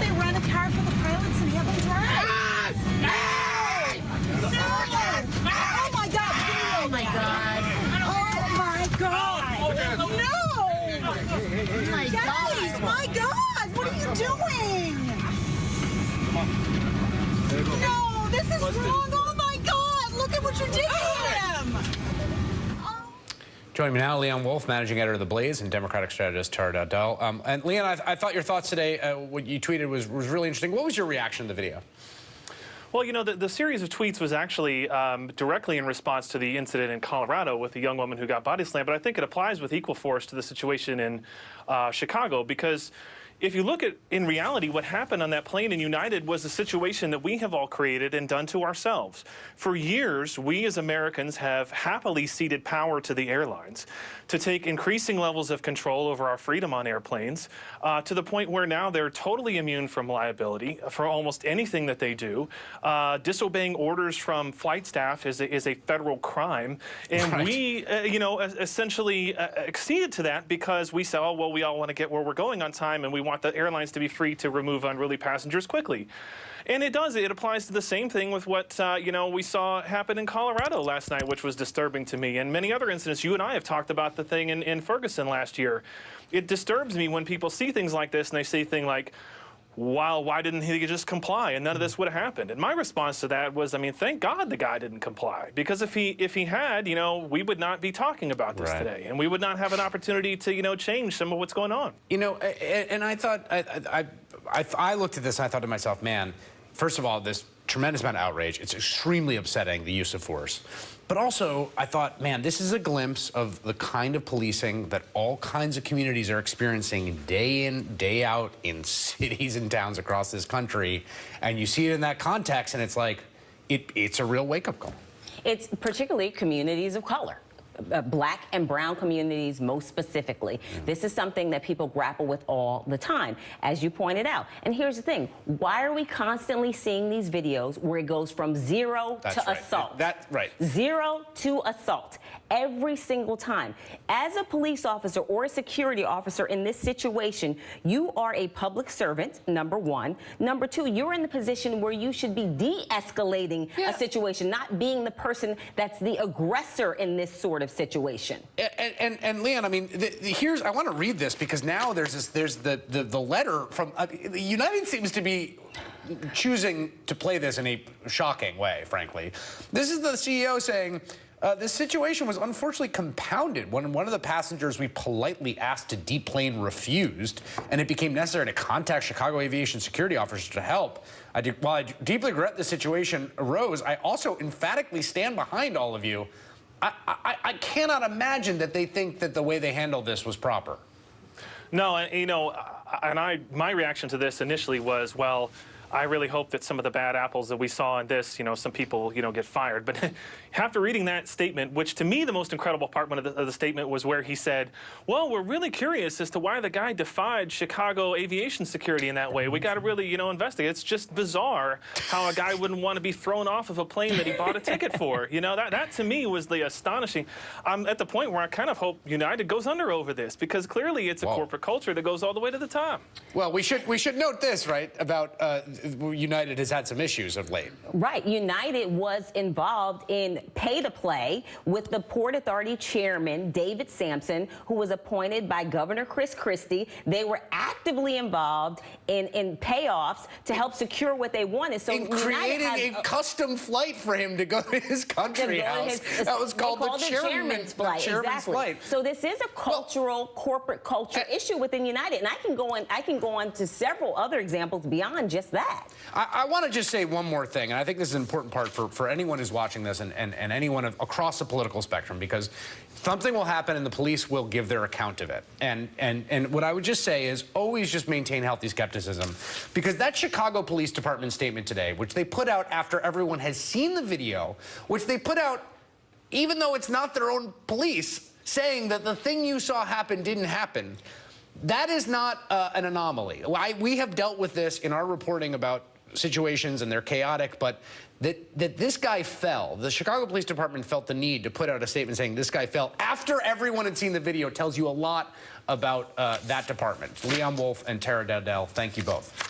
they rent a car for the pilots and have them drive? No! Oh my God! Oh my God! Oh my God! No! Guys, my God! What are you doing? No, this is wrong. Oh my God! Look at what you're doing to him. Joining me now, Leon Wolf, managing editor of The Blaze, and Democratic strategist Tara Dowdell. And Leon, I thought your thoughts today, what you tweeted was really interesting. What was your reaction to the video? Well, you know, the series of tweets was actually directly in response to the incident in Colorado with the young woman who got body slammed, but I think it applies with equal force to the situation in Chicago, because if you look at, in reality, what happened on that plane in United was a situation that we have all created and done to ourselves. For years, we as Americans have happily ceded power to the airlines to take increasing levels of control over our freedom on airplanes, to the point where now they're totally immune from liability for almost anything that they do. Disobeying orders from flight staff is a federal crime. And right. We, you know, essentially acceded to that because we said, oh, well, we all want to get where we're going on time, and we want the airlines to be free to remove unruly passengers quickly. And it does. It applies to the same thing with what, you know, we saw happen in Colorado last night, which was disturbing to me. And many other incidents. You and I have talked about the thing in Ferguson last year. It disturbs me when people see things like this and they say things like, wow, why didn't he just comply? And none of this would have happened. And my response to that was, I mean, thank God the guy didn't comply. Because if he had, you know, we would not be talking about this today. And we would not have an opportunity to, you know, change some of what's going on. You know, and I thought, I looked at this and I thought to myself, man, first of all, this tremendous amount of outrage. It's extremely upsetting, the use of force. But also, I thought, man, this is a glimpse of the kind of policing that all kinds of communities are experiencing day in, day out in cities and towns across this country. And you see it in that context, and it's like, it's a real wake-up call. It's particularly communities of color. Black and brown communities most specifically. This is something that people grapple with all the time, as you pointed out. And here's the thing, why are we constantly seeing these videos where it goes from zero to assault? That's right. Zero to assault every single time. As a police officer or a security officer in this situation, you are a public servant, number one. Number two, you're in the position where you should be de-escalating a situation, not being the person that's the aggressor in this sort of situation. And Leon, I mean, here's, I want to read this because now there's the letter from, United seems to be choosing to play this in a shocking way, frankly. This is the CEO saying, this situation was unfortunately compounded when one of the passengers we politely asked to deplane refused, and it became necessary to contact Chicago aviation security officers to help. While I deeply regret the situation arose, I also emphatically stand behind all of you. I cannot imagine that they think that the way they handled this was proper. No, and, you know, my reaction to this initially was, well, I really hope that some of the bad apples that we saw in this, you know, some people, you know, get fired. But after reading that statement, which to me the most incredible part of the statement was where he said, well, we're really curious as to why the guy defied Chicago aviation security in that way. We got to really, you know, investigate. It's just bizarre how a guy wouldn't want to be thrown off of a plane that he bought a ticket for. You know, that to me was the astonishing. I'm at the point where I kind of hope United goes under over this, because clearly it's a corporate culture that goes all the way to the top. Well, we should note this, right, about United has had some issues of late. Right. United was involved in pay-to-play with the Port Authority chairman, David Sampson, who was appointed by Governor Chris Christie. They were actively involved in payoffs to help secure what they wanted. So in creating a custom flight for him to go to his country house. That was called the chairman's flight. Exactly. So this is a cultural, corporate culture issue within United. And I can go on to several other examples beyond just that. I want to just say one more thing, and I think this is an important part for anyone who's watching this and anyone across the political spectrum, because something will happen and the police will give their account of it. And what I would just say is always just maintain healthy skepticism, because that Chicago Police Department statement today, which they put out after everyone has seen the video, which they put out even though it's not their own police, saying that the thing you saw happen didn't happen, that is not an anomaly. We have dealt with this in our reporting about situations, and they're chaotic, but that this guy fell. The Chicago Police Department felt the need to put out a statement saying this guy fell after everyone had seen the video tells you a lot about that department. Leon Wolf and Tara Dowdell, thank you both.